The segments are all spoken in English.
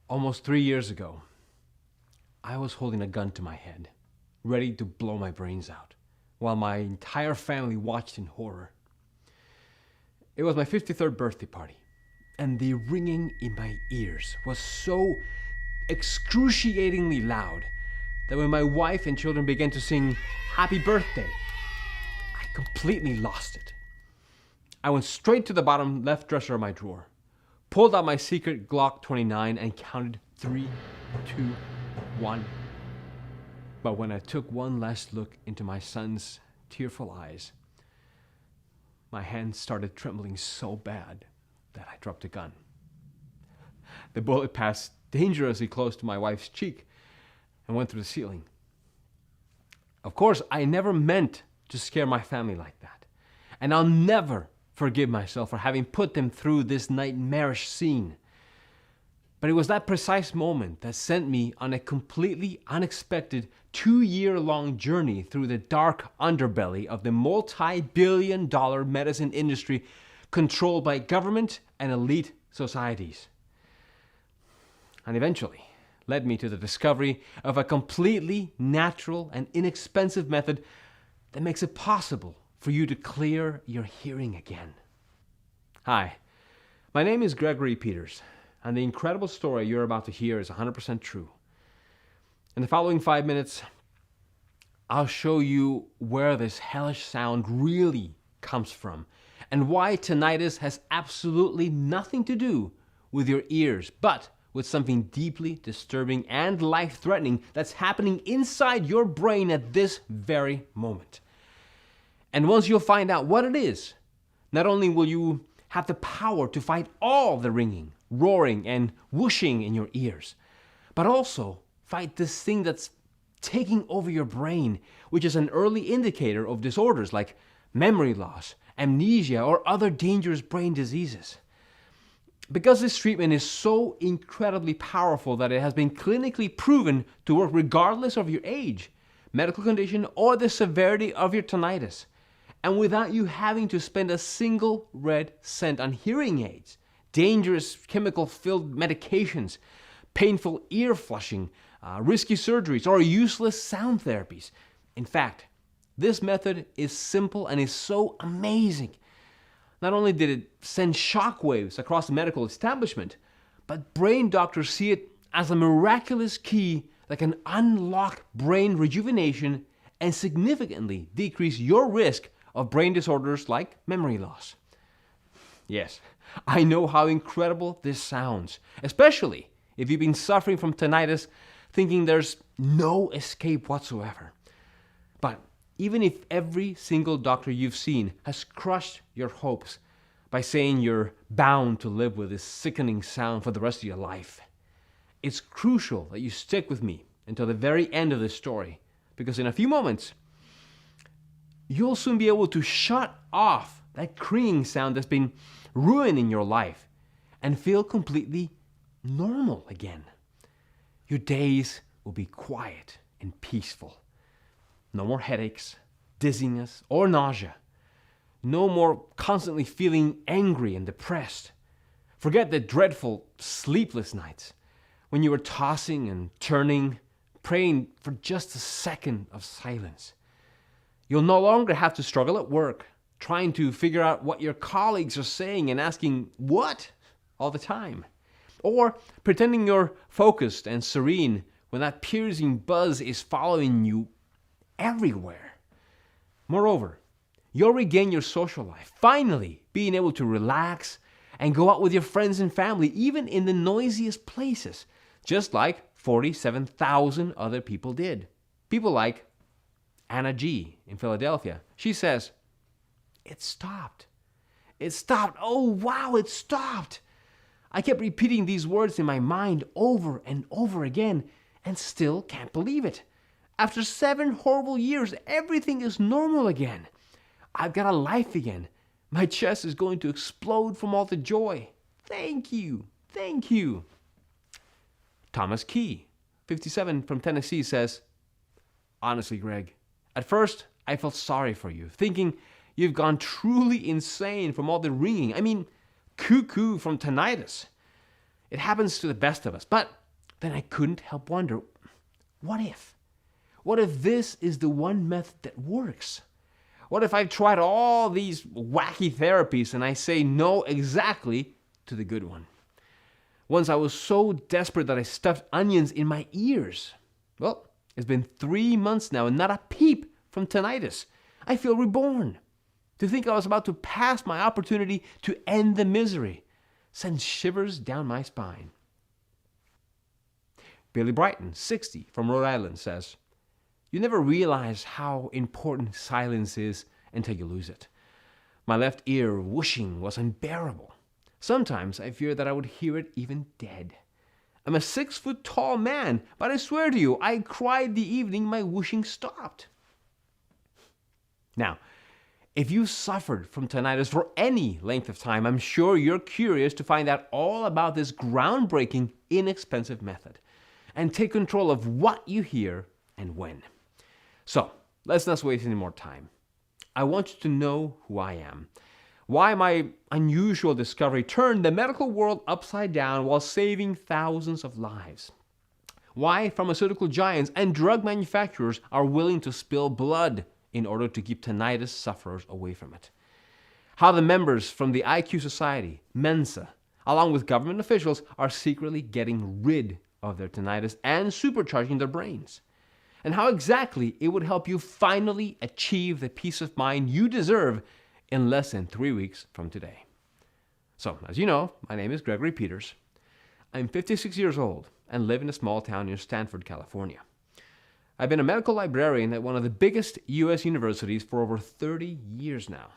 Almost 3 years ago, I was holding a gun to my head, ready to blow my brains out, while my entire family watched in horror. It was my 53rd birthday party, and the ringing in my ears was so excruciatingly loud that when my wife and children began to sing Happy Birthday, I completely lost it. I went straight to the bottom left dresser of my drawer, pulled out my secret Glock 29 and counted 3, 2, 1. But when I took one last look into my son's tearful eyes, my hand started trembling so bad that I dropped the gun. The bullet passed dangerously close to my wife's cheek and went through the ceiling. Of course, I never meant to scare my family like that, and I'll never forgive myself for having put them through this nightmarish scene. But it was that precise moment that sent me on a completely unexpected 2-year-long journey through the dark underbelly of the multi-billion-dollar medicine industry controlled by government and elite societies. And eventually led me to the discovery of a completely natural and inexpensive method that makes it possible for you to clear your hearing again. Hi, my name is Gregory Peters, and the incredible story you're about to hear is 100% true. In the following 5 minutes, I'll show you where this hellish sound really comes from and why tinnitus has absolutely nothing to do with your ears, but with something deeply disturbing and life-threatening that's happening inside your brain at this very moment. And once you'll find out what it is, not only will you have the power to fight all the ringing, roaring, and whooshing in your ears, but also fight this thing that's taking over your brain, which is an early indicator of disorders like memory loss, amnesia, or other dangerous brain diseases. Because this treatment is so incredibly powerful that it has been clinically proven to work regardless of your age, medical condition, or the severity of your tinnitus, and without you having to spend a single red cent on hearing aids, dangerous chemical-filled medications, painful ear flushing, risky surgeries, or useless sound therapies. In fact, this method is simple and is so amazing. Not only did it send shockwaves across the medical establishment, but brain doctors see it as a miraculous key that can unlock brain rejuvenation and significantly decrease your risk of brain disorders like memory loss. Yes, I know how incredible this sounds, especially if you've been suffering from tinnitus, thinking there's no escape whatsoever. But even if every single doctor you've seen has crushed your hopes by saying you're bound to live with this sickening sound for the rest of your life, it's crucial that you stick with me until the very end of this story, because in a few moments, you'll soon be able to shut off that creaking sound that's been ruining your life and feel completely normal again. Your days will be quiet and peaceful. No more headaches, dizziness, or nausea. No more constantly feeling angry and depressed. Forget the dreadful sleepless nights when you were tossing and turning, praying for just a second of silence. You'll no longer have to struggle at work, trying to figure out what your colleagues are saying and asking what all the time. Or pretending you're focused and serene when that piercing buzz is following you everywhere. Moreover, you'll regain your social life, finally being able to relax and go out with your friends and family, even in the noisiest places, just like 47,000 other people did. People like Anna G. in Philadelphia. She says, "It stopped. It stopped. Oh, wow, it stopped. I kept repeating these words in my mind over and over again and still can't believe it. After 7 horrible years, everything is normal again. I've got a life again. My chest is going to explode from all the joy. Thank you. Thank you." Thomas Key, 57, from Tennessee, says, "Honestly, Greg, at first I felt sorry for you, thinking you've gone truly insane from all the ringing. I mean, cuckoo from tinnitus. It happens to the best of us. But then I couldn't help wonder, what if? What if this is the one method that works? What if I've tried all these wacky therapies and I say no exactly to the good one? Once I was so desperate that I stuffed onions in my ears. Well, it's been 3 months now and not a peep from tinnitus. I feel reborn. To think I was about to pass my opportunity to end the misery sends shivers down my spine. Billy Brighton, 60, from Rhode Island, says, "You never realize how important silence is until you lose it. My left ear whooshing was unbearable. Sometimes I feared that I would hear it even dead. I'm a 6-foot-tall man, but I swear to you, I cried the evening my whooshing stopped." Now, if you suffered from tinnitus for any length of time, I'm sure you're curious to find out all about this groundbreaking, inexpensive method and take control of what you hear and when. So, let's not waste any more time. I want you to know who I am, why my unusual discovery turned the medical world upside down while saving thousands of lives, why pharmaceutical giants and drug manufacturers are willing to spill blood in order to keep tinnitus sufferers away from it, how the members from the IQ Society, Mensa, along with government officials, are secretly getting rid of their tinnitus and supercharging their brains, and how exactly it would help you finally achieve the peace of mind you deserve in less than 3 weeks from today. So, as you know, my name is Gregory Peters. I'm 56 years old and live in a small town near Stanford, California. I've been a medical librarian at one of the biggest U.S. universities for over 30 years now.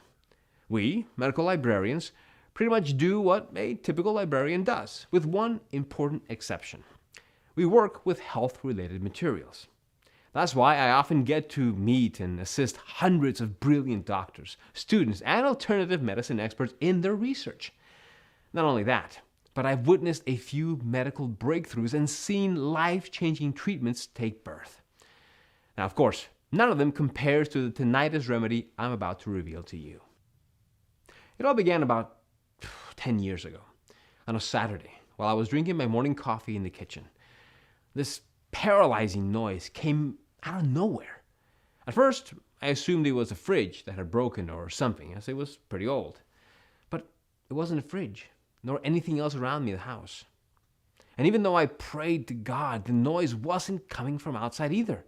We, medical librarians, pretty much do what a typical librarian does, with one important exception. We work with health-related materials. That's why I often get to meet and assist hundreds of brilliant doctors, students, and alternative medicine experts in their research. Not only that, but I've witnessed a few medical breakthroughs and seen life-changing treatments take birth. Now, of course, none of them compares to the tinnitus remedy I'm about to reveal to you. It all began about 10 years ago, on a Saturday, while I was drinking my morning coffee in the kitchen. This paralyzing noise came out of nowhere. At first, I assumed it was a fridge that had broken or something, as it was pretty old. But it wasn't a fridge, nor anything else around me in the house. And even though I prayed to God, the noise wasn't coming from outside either.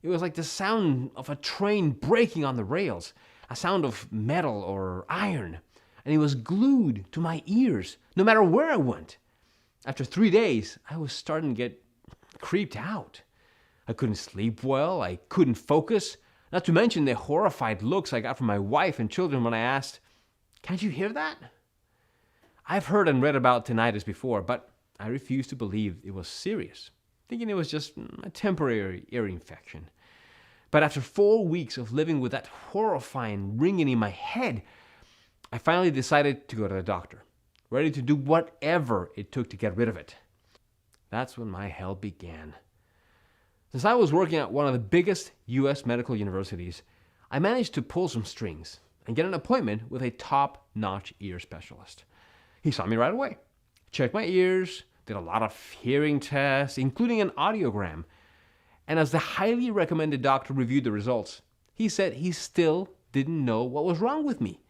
It was like the sound of a train breaking on the rails, a sound of metal or iron, and it was glued to my ears, no matter where I went. After 3 days, I was starting to get creeped out. I couldn't sleep well, I couldn't focus, not to mention the horrified looks I got from my wife and children when I asked, "Can't you hear that?" I've heard and read about tinnitus before, but I refused to believe it was serious, thinking it was just a temporary ear infection. But after 4 weeks of living with that horrifying ringing in my head, I finally decided to go to the doctor, ready to do whatever it took to get rid of it. That's when my hell began. Since I was working at one of the biggest U.S. medical universities, I managed to pull some strings and get an appointment with a top-notch ear specialist. He saw me right away, checked my ears, did a lot of hearing tests, including an audiogram. And as the highly recommended doctor reviewed the results, he said he still didn't know what was wrong with me.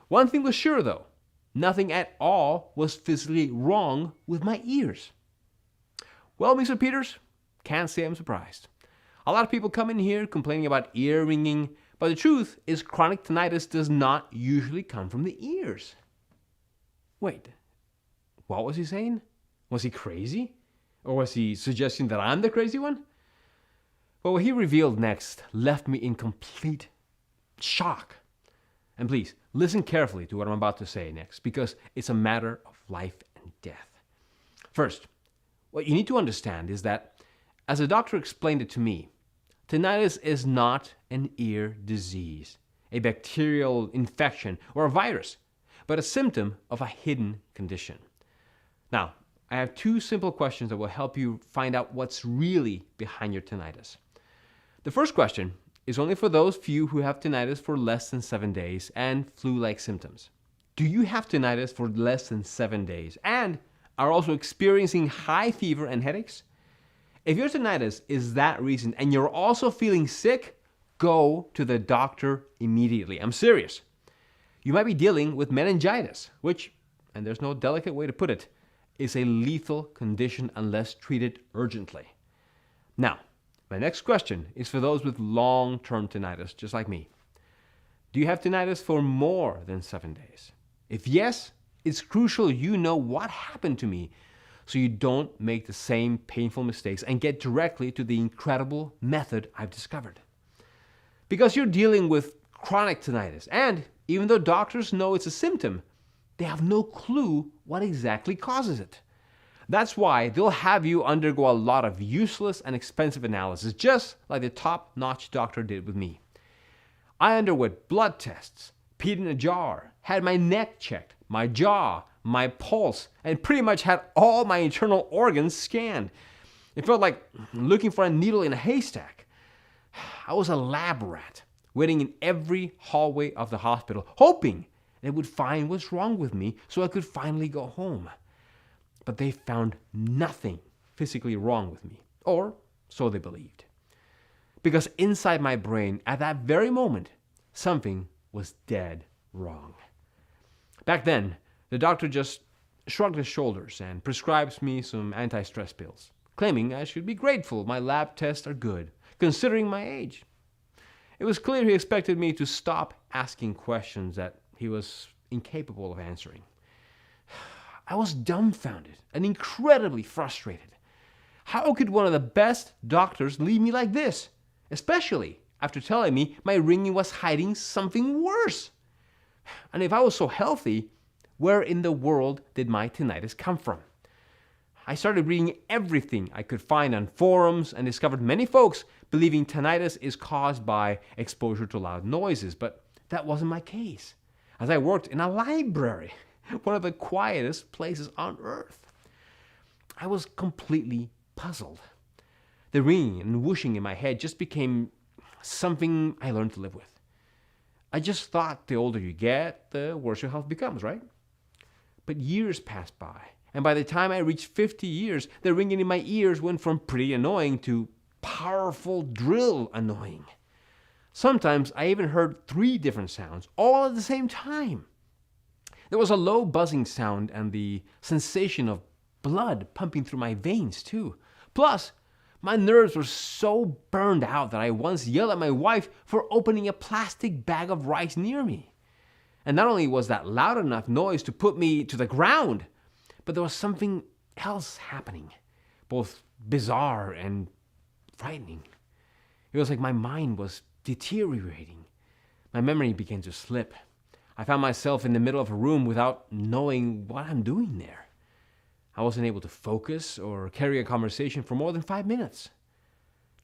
One thing was sure, though. Nothing at all was physically wrong with my ears. Well, Mr. Peters, can't say I'm surprised. A lot of people come in here complaining about ear ringing, but the truth is chronic tinnitus does not usually come from the ears. Wait, what was he saying? Was he crazy? Or was he suggesting that I'm the crazy one? Well, what he revealed next left me in complete shock. And please, listen carefully to what I'm about to say next, because it's a matter of life and death. First, what you need to understand is that, as the doctor explained it to me, tinnitus is not an ear disease, a bacterial infection, or a virus, but a symptom of a hidden condition. Now, I have 2 simple questions that will help you find out what's really behind your tinnitus. The first question is only for those few who have tinnitus for less than 7 days and flu-like symptoms. Do you have tinnitus for less than 7 days? And are also experiencing high fever and headaches? If your tinnitus is that reason and you're also feeling sick, go to the doctor immediately. I'm serious. You might be dealing with meningitis, which, and there's no delicate way to put it, is a lethal condition unless treated urgently. Now, my next question is for those with long-term tinnitus, just like me. Do you have tinnitus for more than 7 days? If yes, it's crucial you know what happened to me so you don't make the same painful mistakes and get directly to the incredible method I've discovered. Because you're dealing with chronic tinnitus, and even though doctors know it's a symptom, they have no clue what exactly causes it. That's why they'll have you undergo a lot of useless and expensive analysis, just like the top-notch doctor did with me. I underwent blood tests, peed in a jar, had my neck checked, my jaw, my pulse, and pretty much had all my internal organs scanned. It felt like looking for a needle in a haystack. I was a lab rat, waiting in every hallway of the hospital, hoping they would find what's wrong with me so I could finally go home. But they found nothing physically wrong with me, or so they believed. Because inside my brain, at that very moment, something was dead wrong. Back then, the doctor just shrugged his shoulders and prescribes me some anti-stress pills, claiming I should be grateful my lab tests are good, considering my age. It was clear he expected me to stop asking questions that he was incapable of answering. I was dumbfounded and incredibly frustrated. How could one of the best doctors leave me like this? Especially after telling me my ringing was hiding something worse. And if I was so healthy, where in the world did my tinnitus come from? I started reading everything I could find on forums and discovered many folks believing tinnitus is caused by exposure to loud noises, but that wasn't my case, as I worked in a library, one of the quietest places on earth. I was completely puzzled. The ringing and whooshing in my head just became something I learned to live with. I just thought the older you get, the worse your health becomes, right? But years passed by, and by the time I reached 50 years, the ringing in my ears went from pretty annoying to powerful drill annoying. Sometimes I even heard 3 different sounds, all at the same time. There was a low buzzing sound and the sensation of blood pumping through my veins too. Plus, my nerves were so burned out that I once yelled at my wife for opening a plastic bag of rice near me. And not only was that loud enough noise to put me to the ground, but there was something else happening, both bizarre and frightening. It was like my mind was deteriorating. My memory began to slip. I found myself in the middle of a room without knowing what I'm doing there. I wasn't able to focus or carry a conversation for more than 5 minutes.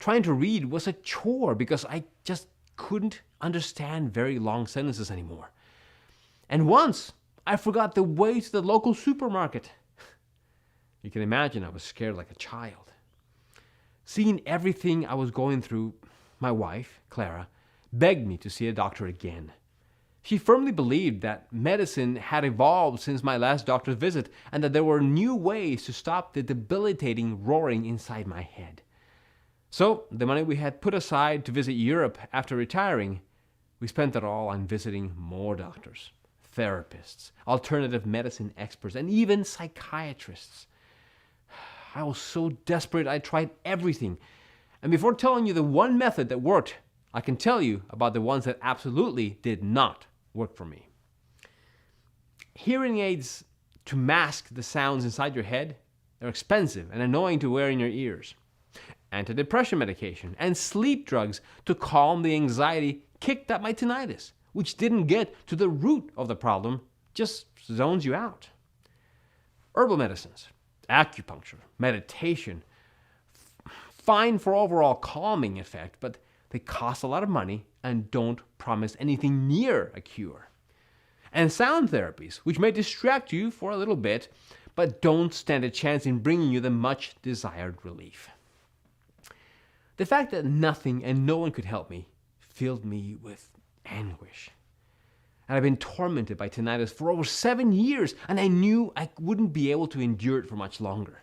Trying to read was a chore because I just couldn't understand very long sentences anymore. And once, I forgot the way to the local supermarket. You can imagine I was scared like a child. Seeing everything I was going through, my wife, Clara, begged me to see a doctor again. She firmly believed that medicine had evolved since my last doctor's visit and that there were new ways to stop the debilitating roaring inside my head. So, the money we had put aside to visit Europe after retiring, we spent it all on visiting more doctors, therapists, alternative medicine experts, and even psychiatrists. I was so desperate I tried everything. And before telling you the one method that worked, I can tell you about the ones that absolutely did not work for me. Hearing aids to mask the sounds inside your head, they're expensive and annoying to wear in your ears. Antidepressant medication and sleep drugs to calm the anxiety kicked up my tinnitus, which didn't get to the root of the problem, just zones you out. Herbal medicines, acupuncture, meditation, fine for overall calming effect, but they cost a lot of money and don't promise anything near a cure. And sound therapies, which may distract you for a little bit, but don't stand a chance in bringing you the much desired relief. The fact that nothing and no one could help me filled me with anguish. And I've been tormented by tinnitus for over 7 years, and I knew I wouldn't be able to endure it for much longer.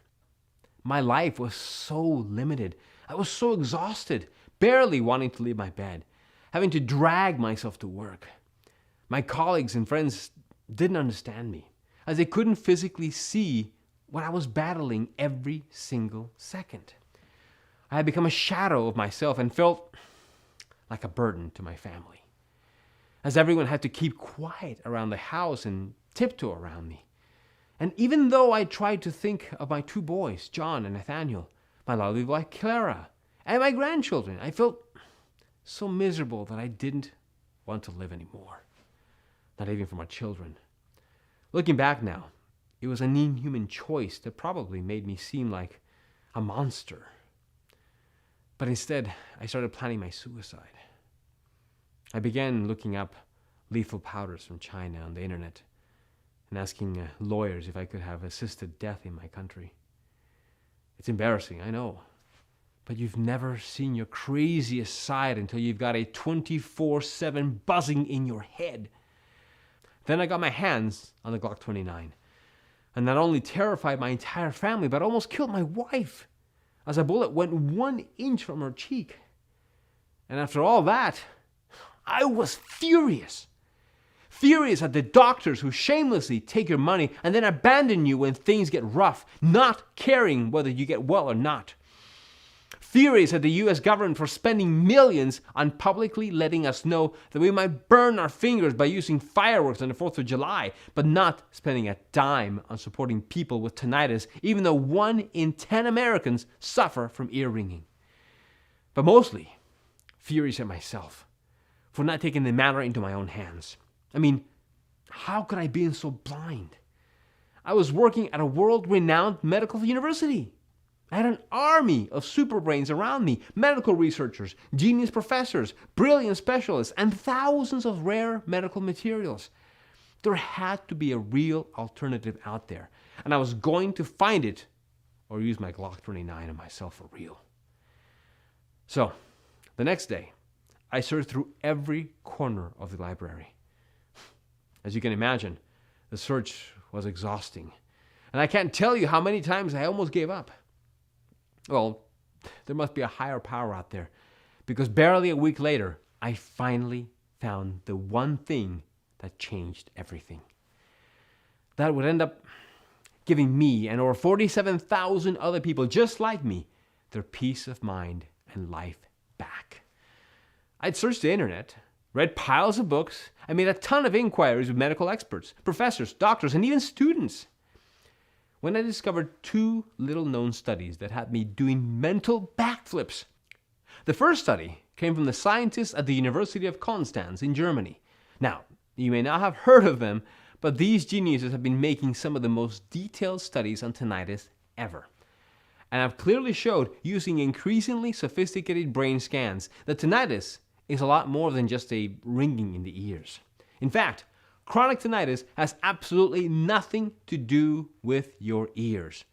My life was so limited. I was so exhausted, barely wanting to leave my bed, having to drag myself to work. My colleagues and friends didn't understand me, as they couldn't physically see what I was battling every single second. I had become a shadow of myself and felt like a burden to my family, as everyone had to keep quiet around the house and tiptoe around me. And even though I tried to think of my 2 boys, John and Nathaniel, my lovely wife Clara, and my grandchildren, I felt so miserable that I didn't want to live anymore. Not even for my children. Looking back now, it was an inhuman choice that probably made me seem like a monster. But instead, I started planning my suicide. I began looking up lethal powders from China on the internet and asking lawyers if I could have assisted death in my country. It's embarrassing, I know, but you've never seen your craziest side until you've got a 24/7 buzzing in your head. Then I got my hands on the Glock 29, and not only terrified my entire family, but almost killed my wife, as a bullet went 1 inch from her cheek. And after all that, I was furious. Furious at the doctors who shamelessly take your money and then abandon you when things get rough, not caring whether you get well or not. Furious at the US government for spending millions on publicly letting us know that we might burn our fingers by using fireworks on the 4th of July, but not spending a dime on supporting people with tinnitus, even though 1 in 10 Americans suffer from ear ringing. But mostly, furious at myself for not taking the matter into my own hands. I mean, how could I be so blind? I was working at a world-renowned medical university. I had an army of superbrains around me, medical researchers, genius professors, brilliant specialists, and thousands of rare medical materials. There had to be a real alternative out there, and I was going to find it or use my Glock 29 on myself for real. So, the next day, I searched through every corner of the library. As you can imagine, the search was exhausting, and I can't tell you how many times I almost gave up. Well, there must be a higher power out there, because barely a week later, I finally found the one thing that changed everything. That would end up giving me and over 47,000 other people just like me their peace of mind and life back. I'd searched the internet, read piles of books, and made a ton of inquiries with medical experts, professors, doctors, and even students. When I discovered 2 little-known studies that had me doing mental backflips. The first study came from the scientists at the University of Konstanz in Germany. Now, you may not have heard of them, but these geniuses have been making some of the most detailed studies on tinnitus ever. And have clearly showed, using increasingly sophisticated brain scans, that tinnitus is a lot more than just a ringing in the ears. In fact, chronic tinnitus has absolutely nothing to do with your ears.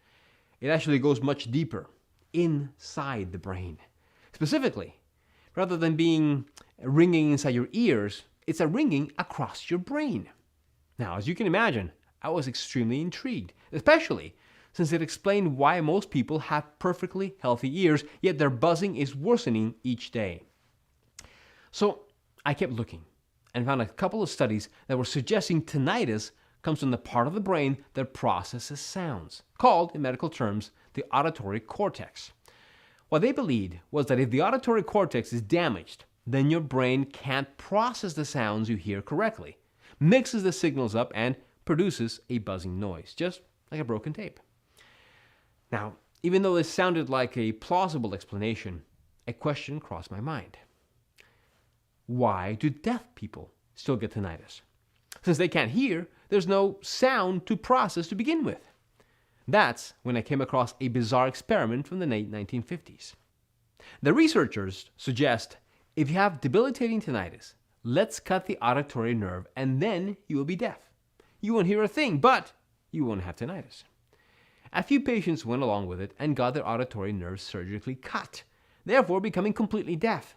It actually goes much deeper, inside the brain. Specifically, rather than being ringing inside your ears, it's a ringing across your brain. Now, as you can imagine, I was extremely intrigued, especially since it explained why most people have perfectly healthy ears, yet their buzzing is worsening each day. So I kept looking and found a couple of studies that were suggesting tinnitus comes from the part of the brain that processes sounds, called, in medical terms, the auditory cortex. What they believed was that if the auditory cortex is damaged, then your brain can't process the sounds you hear correctly, mixes the signals up, and produces a buzzing noise, just like a broken tape. Now, even though this sounded like a plausible explanation, a question crossed my mind. Why do deaf people still get tinnitus? Since they can't hear, there's no sound to process to begin with. That's when I came across a bizarre experiment from the late 1950s. The researchers suggest if you have debilitating tinnitus, let's cut the auditory nerve and then you will be deaf. You won't hear a thing, but you won't have tinnitus. A few patients went along with it and got their auditory nerves surgically cut, therefore becoming completely deaf.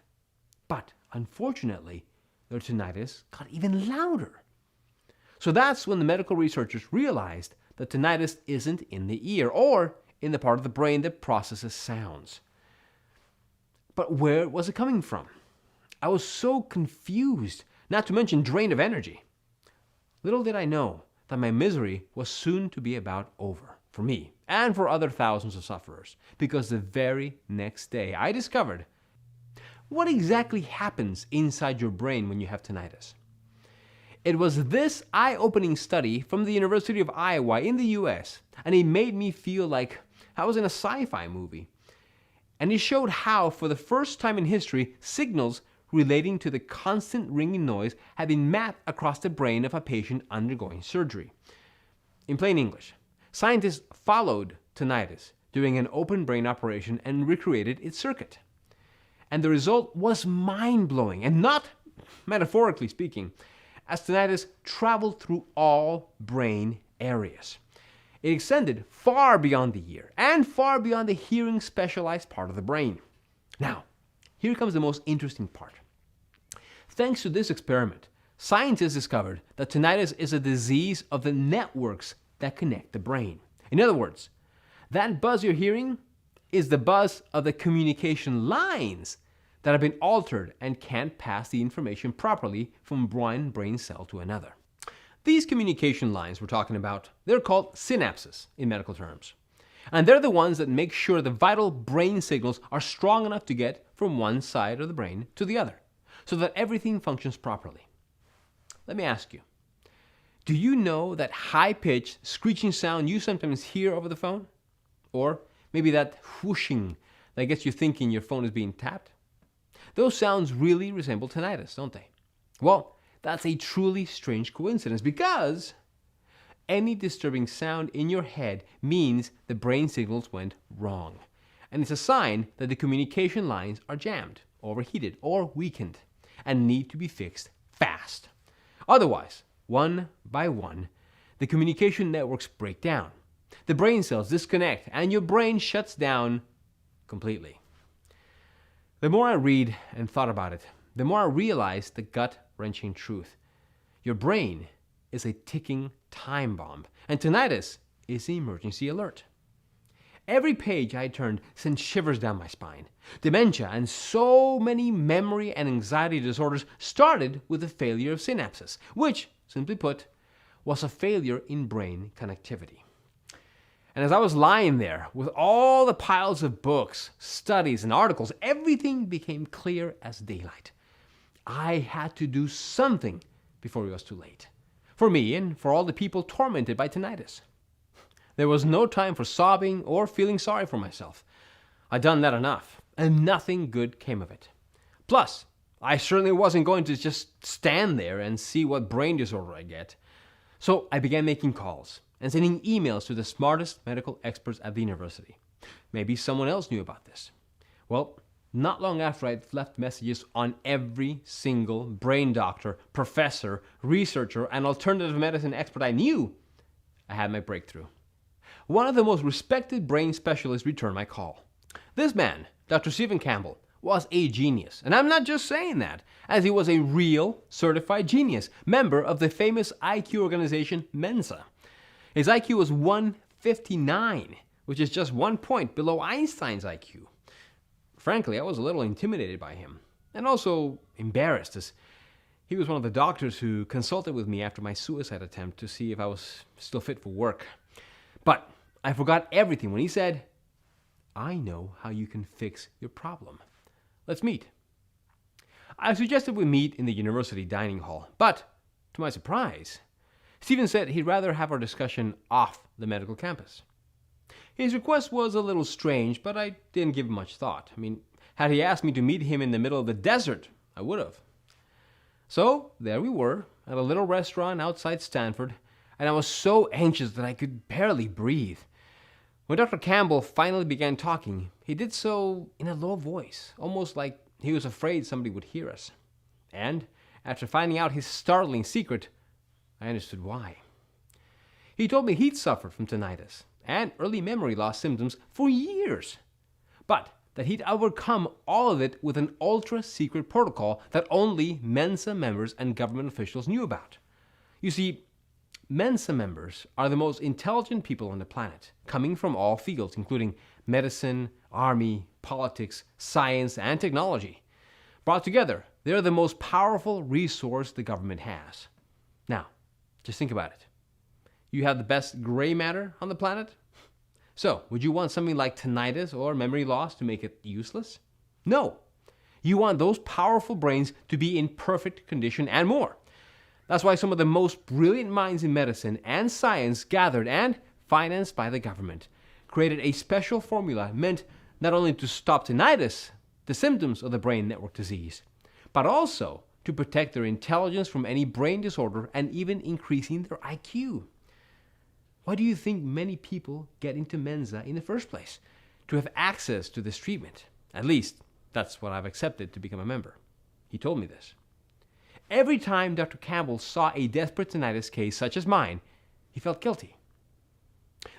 But unfortunately, their tinnitus got even louder. So that's when the medical researchers realized that tinnitus isn't in the ear or in the part of the brain that processes sounds. But where was it coming from? I was so confused, not to mention drained of energy. Little did I know that my misery was soon to be about over for me and for other thousands of sufferers, because the very next day I discovered what exactly happens inside your brain when you have tinnitus. It was this eye-opening study from the University of Iowa in the US, and it made me feel like I was in a sci-fi movie. And it showed how, for the first time in history, signals relating to the constant ringing noise had been mapped across the brain of a patient undergoing surgery. In plain English, scientists followed tinnitus during an open brain operation and recreated its circuit. And the result was mind-blowing, and not metaphorically speaking, as tinnitus traveled through all brain areas. It extended far beyond the ear and far beyond the hearing specialized part of the brain. Now, here comes the most interesting part. Thanks to this experiment, scientists discovered that tinnitus is a disease of the networks that connect the brain. In other words, that buzz you're hearing is the buzz of the communication lines that have been altered and can't pass the information properly from one brain cell to another. These communication lines we're talking about, they're called synapses in medical terms. And they're the ones that make sure the vital brain signals are strong enough to get from one side of the brain to the other, so that everything functions properly. Let me ask you, do you know that high-pitched screeching sound you sometimes hear over the phone? Or maybe that whooshing that gets you thinking your phone is being tapped? Those sounds really resemble tinnitus, don't they? Well, that's a truly strange coincidence, because any disturbing sound in your head means the brain signals went wrong. And it's a sign that the communication lines are jammed, overheated, or weakened, and need to be fixed fast. Otherwise, one by one, the communication networks break down. The brain cells disconnect, and your brain shuts down completely. The more I read and thought about it, the more I realized the gut-wrenching truth. Your brain is a ticking time bomb, and tinnitus is the emergency alert. Every page I turned sent shivers down my spine. Dementia and so many memory and anxiety disorders started with a failure of synapses, which, simply put, was a failure in brain connectivity. And as I was lying there with all the piles of books, studies, and articles, everything became clear as daylight. I had to do something before it was too late. For me and for all the people tormented by tinnitus. There was no time for sobbing or feeling sorry for myself. I'd done that enough, and nothing good came of it. Plus, I certainly wasn't going to just stand there and see what brain disorder I get. So I began making calls and sending emails to the smartest medical experts at the university. Maybe someone else knew about this. Well, not long after I'd left messages on every single brain doctor, professor, researcher, and alternative medicine expert I knew, I had my breakthrough. One of the most respected brain specialists returned my call. This man, Dr. Stephen Campbell, was a genius. And I'm not just saying that, as he was a real certified genius, member of the famous IQ organization Mensa. His IQ was 159, which is just 1 point below Einstein's IQ. Frankly, I was a little intimidated by him, and also embarrassed, as he was one of the doctors who consulted with me after my suicide attempt to see if I was still fit for work. But I forgot everything when he said, "I know how you can fix your problem. Let's meet." I suggested we meet in the university dining hall, but to my surprise, Stephen said he'd rather have our discussion off the medical campus. His request was a little strange, but I didn't give much thought. Had he asked me to meet him in the middle of the desert, I would have. So there we were, at a little restaurant outside Stanford, and I was so anxious that I could barely breathe. When Dr. Campbell finally began talking, he did so in a low voice, almost like he was afraid somebody would hear us. And after finding out his startling secret, I understood why. He told me he'd suffered from tinnitus and early memory loss symptoms for years, but that he'd overcome all of it with an ultra-secret protocol that only Mensa members and government officials knew about. You see, Mensa members are the most intelligent people on the planet, coming from all fields, including medicine, army, politics, science, and technology. Brought together, they're the most powerful resource the government has. Now, just think about it. You have the best gray matter on the planet? So, would you want something like tinnitus or memory loss to make it useless? No. You want those powerful brains to be in perfect condition and more. That's why some of the most brilliant minds in medicine and science gathered and, financed by the government, created a special formula meant not only to stop tinnitus, the symptoms of the brain network disease, but also to protect their intelligence from any brain disorder and even increasing their IQ. Why do you think many people get into Mensa in the first place? To have access to this treatment. At least, that's what I've accepted to become a member. He told me this. Every time Dr. Campbell saw a desperate tinnitus case such as mine, he felt guilty.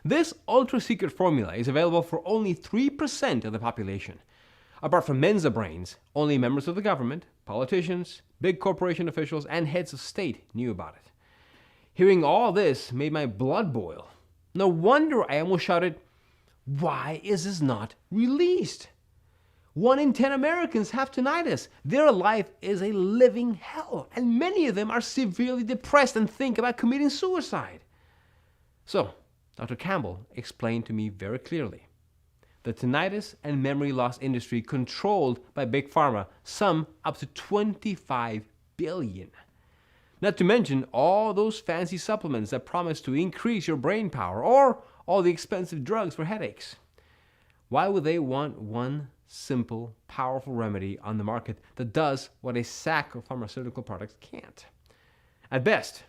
This ultra-secret formula is available for only 3% of the population. Apart from Mensa brains, only members of the government, politicians, big corporation officials, and heads of state knew about it. Hearing all this made my blood boil. No wonder I almost shouted, "Why is this not released? 1 in 10 Americans have tinnitus. Their life is a living hell, and many of them are severely depressed and think about committing suicide." So, Dr. Campbell explained to me very clearly. The tinnitus and memory loss industry controlled by Big Pharma sum up to $25 billion. Not to mention all those fancy supplements that promise to increase your brain power or all the expensive drugs for headaches. Why would they want one simple, powerful remedy on the market that does what a sack of pharmaceutical products can't? At best,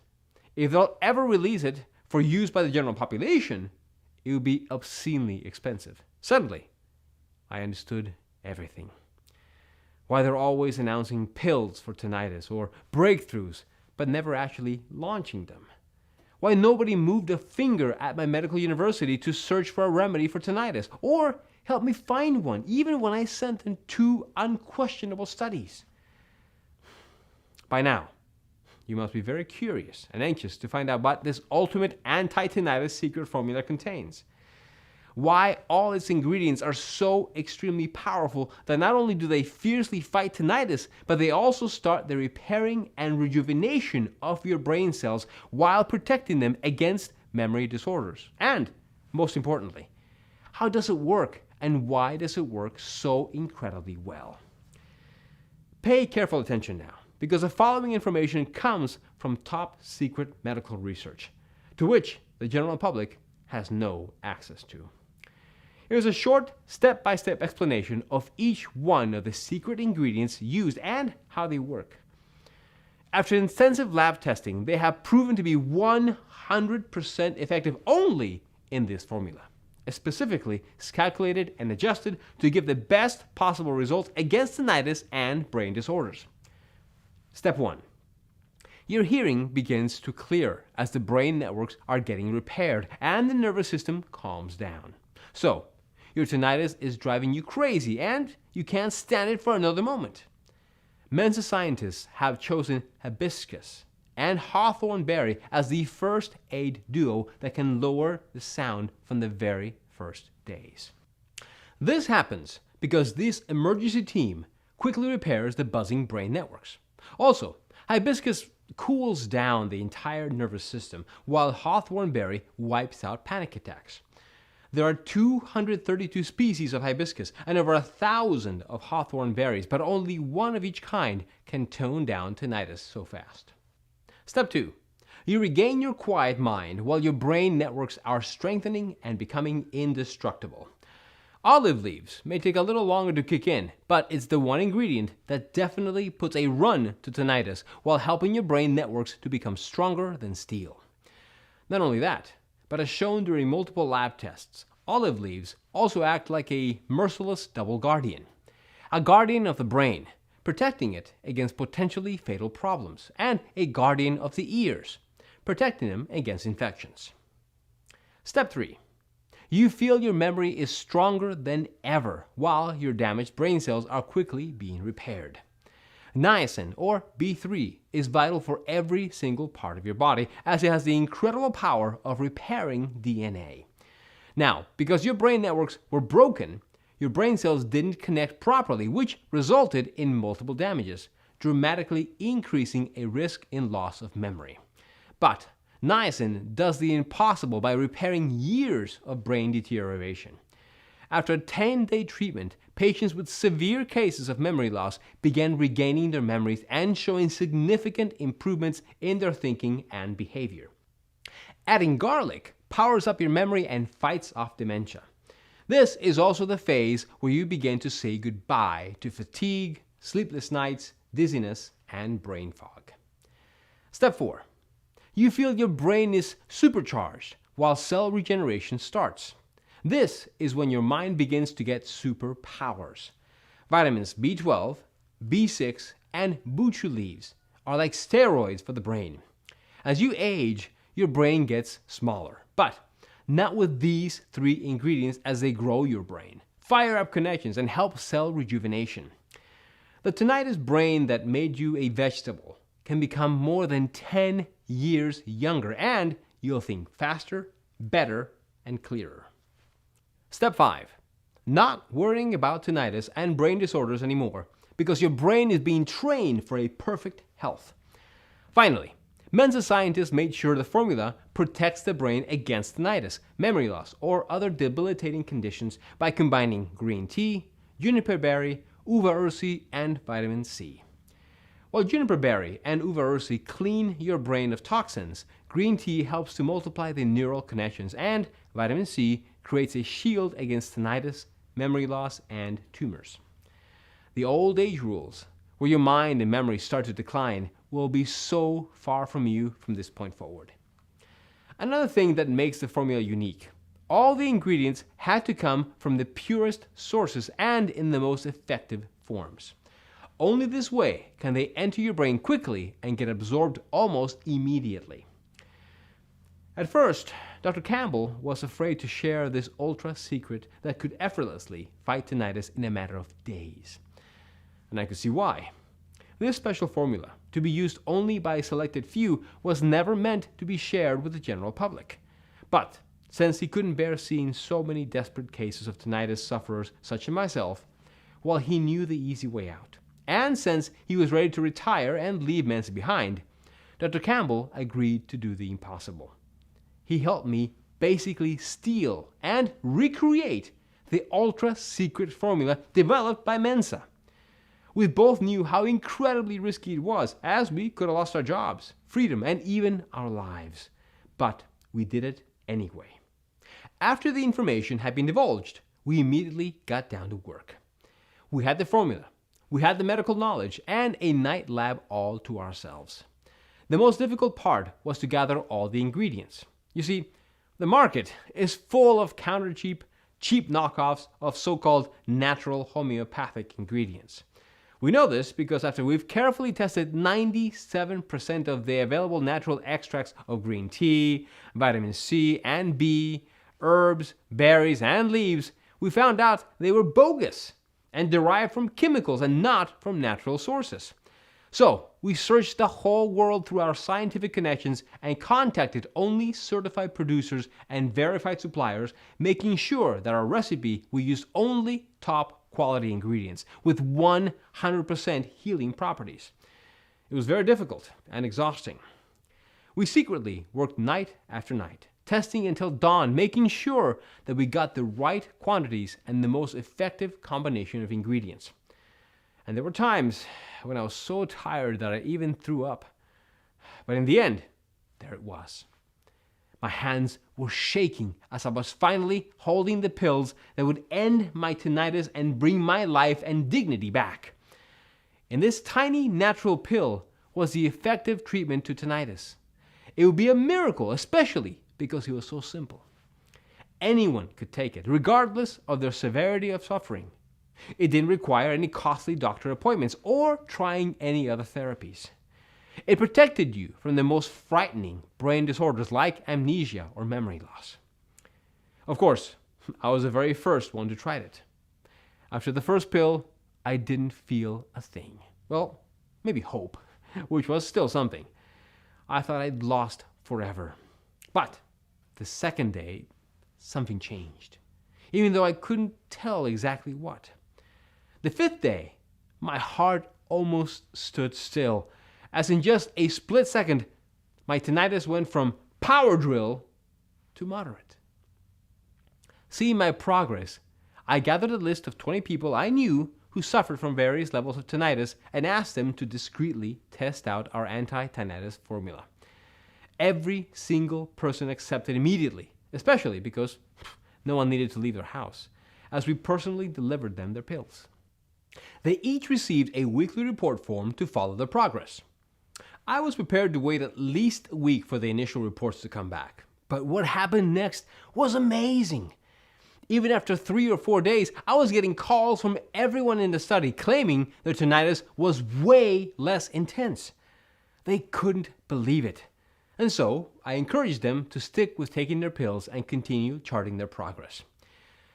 if they'll ever release it for use by the general population, it would be obscenely expensive. Suddenly, I understood everything. Why they're always announcing pills for tinnitus or breakthroughs, but never actually launching them. Why nobody moved a finger at my medical university to search for a remedy for tinnitus or help me find one, even when I sent them 2 unquestionable studies. By now, you must be very curious and anxious to find out what this ultimate anti-tinnitus secret formula contains. Why all its ingredients are so extremely powerful that not only do they fiercely fight tinnitus, but they also start the repairing and rejuvenation of your brain cells while protecting them against memory disorders. And, most importantly, how does it work and why does it work so incredibly well? Pay careful attention now, because the following information comes from top secret medical research, to which the general public has no access to. Here's a short step-by-step explanation of each one of the secret ingredients used and how they work. After intensive lab testing, they have proven to be 100% effective only in this formula. Specifically, it's calculated and adjusted to give the best possible results against tinnitus and brain disorders. Step 1. Your hearing begins to clear as the brain networks are getting repaired and the nervous system calms down. So, your tinnitus is driving you crazy and you can't stand it for another moment. Mensa scientists have chosen hibiscus and hawthorn berry as the first aid duo that can lower the sound from the very first days. This happens because this emergency team quickly repairs the buzzing brain networks. Also, hibiscus cools down the entire nervous system, while hawthorn berry wipes out panic attacks. There are 232 species of hibiscus and over 1,000 of hawthorn berries, but only one of each kind can tone down tinnitus so fast. Step 2. You regain your quiet mind while your brain networks are strengthening and becoming indestructible. Olive leaves may take a little longer to kick in, but it's the one ingredient that definitely puts a run to tinnitus while helping your brain networks to become stronger than steel. Not only that, but as shown during multiple lab tests, olive leaves also act like a merciless double guardian. A guardian of the brain, protecting it against potentially fatal problems, and a guardian of the ears, protecting them against infections. Step 3. You feel your memory is stronger than ever while your damaged brain cells are quickly being repaired. Niacin, or B3, is vital for every single part of your body, as it has the incredible power of repairing DNA. Now, because your brain networks were broken, your brain cells didn't connect properly, which resulted in multiple damages, dramatically increasing a risk in loss of memory. But niacin does the impossible by repairing years of brain deterioration. After a 10-day treatment, patients with severe cases of memory loss began regaining their memories and showing significant improvements in their thinking and behavior. Adding garlic powers up your memory and fights off dementia. This is also the phase where you begin to say goodbye to fatigue, sleepless nights, dizziness, and brain fog. Step 4. You feel your brain is supercharged while cell regeneration starts. This is when your mind begins to get superpowers. Vitamins B12, B6, and buchu leaves are like steroids for the brain. As you age, your brain gets smaller, but not with these 3 ingredients as they grow your brain, fire up connections, and help cell rejuvenation. The tinnitus brain that made you a vegetable can become more than 10 years younger, and you'll think faster, better, and clearer. Step 5. Not worrying about tinnitus and brain disorders anymore, because your brain is being trained for a perfect health. Finally, Mensa scientists made sure the formula protects the brain against tinnitus, memory loss, or other debilitating conditions by combining green tea, juniper berry, uva ursi, and vitamin C. While juniper berry and uva ursi clean your brain of toxins, green tea helps to multiply the neural connections, and vitamin C creates a shield against tinnitus, memory loss, and tumors. The old age rules, where your mind and memory start to decline, will be so far from you from this point forward. Another thing that makes the formula unique: all the ingredients had to come from the purest sources and in the most effective forms. Only this way can they enter your brain quickly and get absorbed almost immediately. At first, Dr. Campbell was afraid to share this ultra secret that could effortlessly fight tinnitus in a matter of days. And I could see why. This special formula, to be used only by a selected few, was never meant to be shared with the general public. But since he couldn't bear seeing so many desperate cases of tinnitus sufferers such as myself, while he knew the easy way out, and since he was ready to retire and leave Mensa behind, Dr. Campbell agreed to do the impossible. He helped me basically steal and recreate the ultra-secret formula developed by Mensa. We both knew how incredibly risky it was, as we could have lost our jobs, freedom, and even our lives. But we did it anyway. After the information had been divulged, we immediately got down to work. We had the formula, we had the medical knowledge, and a night lab all to ourselves. The most difficult part was to gather all the ingredients. You see, the market is full of cheap knockoffs of so-called natural homeopathic ingredients. We know this because after we've carefully tested 97% of the available natural extracts of green tea, vitamin C and B, herbs, berries, and leaves, we found out they were bogus and derived from chemicals and not from natural sources. So we searched the whole world through our scientific connections and contacted only certified producers and verified suppliers, making sure that our recipe we used only top quality ingredients with 100% healing properties. It was very difficult and exhausting. We secretly worked night after night, testing until dawn, making sure that we got the right quantities and the most effective combination of ingredients. And there were times when I was so tired that I even threw up. But in the end, there it was. My hands were shaking as I was finally holding the pills that would end my tinnitus and bring my life and dignity back. In this tiny natural pill was the effective treatment to tinnitus. It would be a miracle, especially because it was so simple. Anyone could take it, regardless of their severity of suffering. It didn't require any costly doctor appointments or trying any other therapies. It protected you from the most frightening brain disorders like amnesia or memory loss. Of course, I was the very first one to try it. After the first pill, I didn't feel a thing. Well, maybe hope, which was still something. I thought I'd lost forever. But the second day, something changed, even though I couldn't tell exactly what. The fifth day, my heart almost stood still, as in just a split second, my tinnitus went from power drill to moderate. Seeing my progress, I gathered a list of 20 people I knew who suffered from various levels of tinnitus and asked them to discreetly test out our anti-tinnitus formula. Every single person accepted immediately, especially because no one needed to leave their house, as we personally delivered them their pills. They each received a weekly report form to follow their progress. I was prepared to wait at least a week for the initial reports to come back, but what happened next was amazing. Even after 3 or 4 days, I was getting calls from everyone in the study claiming their tinnitus was way less intense. They couldn't believe it. And so, I encouraged them to stick with taking their pills and continue charting their progress.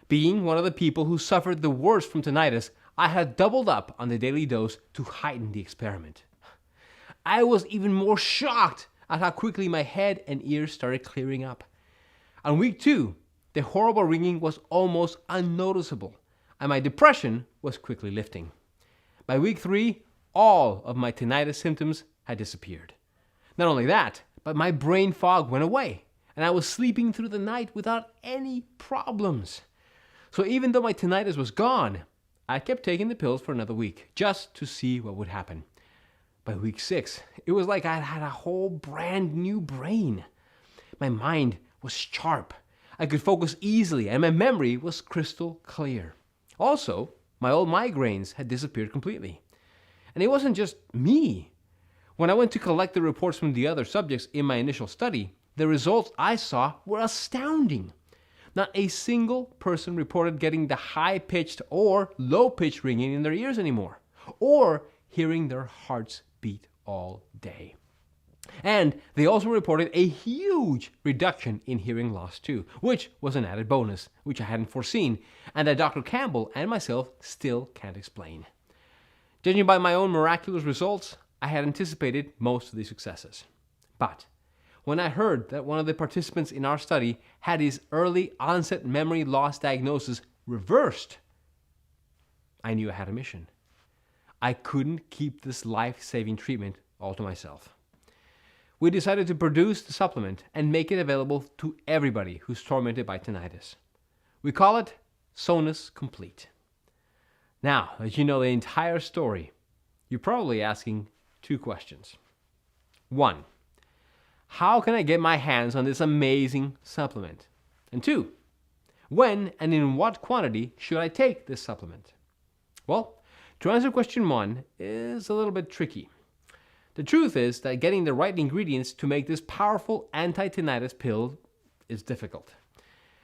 Being one of the people who suffered the worst from tinnitus, I had doubled up on the daily dose to heighten the experiment. I was even more shocked at how quickly my head and ears started clearing up. On week 2, the horrible ringing was almost unnoticeable, and my depression was quickly lifting. By week 3, all of my tinnitus symptoms had disappeared. Not only that, but my brain fog went away, and I was sleeping through the night without any problems. So even though my tinnitus was gone, I kept taking the pills for another week, just to see what would happen. By week 6, it was like I had a whole brand new brain. My mind was sharp. I could focus easily, and my memory was crystal clear. Also, my old migraines had disappeared completely. And it wasn't just me. When I went to collect the reports from the other subjects in my initial study, the results I saw were astounding. Not a single person reported getting the high-pitched or low-pitched ringing in their ears anymore, or hearing their hearts beat all day. And they also reported a huge reduction in hearing loss too, which was an added bonus, which I hadn't foreseen, and that Dr. Campbell and myself still can't explain. Judging by my own miraculous results, I had anticipated most of these successes. But when I heard that one of the participants in our study had his early onset memory loss diagnosis reversed, I knew I had a mission. I couldn't keep this life-saving treatment all to myself. We decided to produce the supplement and make it available to everybody who's tormented by tinnitus. We call it Sonus Complete. Now, as you know the entire story, you're probably asking 2 questions. 1, how can I get my hands on this amazing supplement? And 2, when and in what quantity should I take this supplement? Well, to answer question 1 is a little bit tricky. The truth is that getting the right ingredients to make this powerful anti-tinnitus pill is difficult.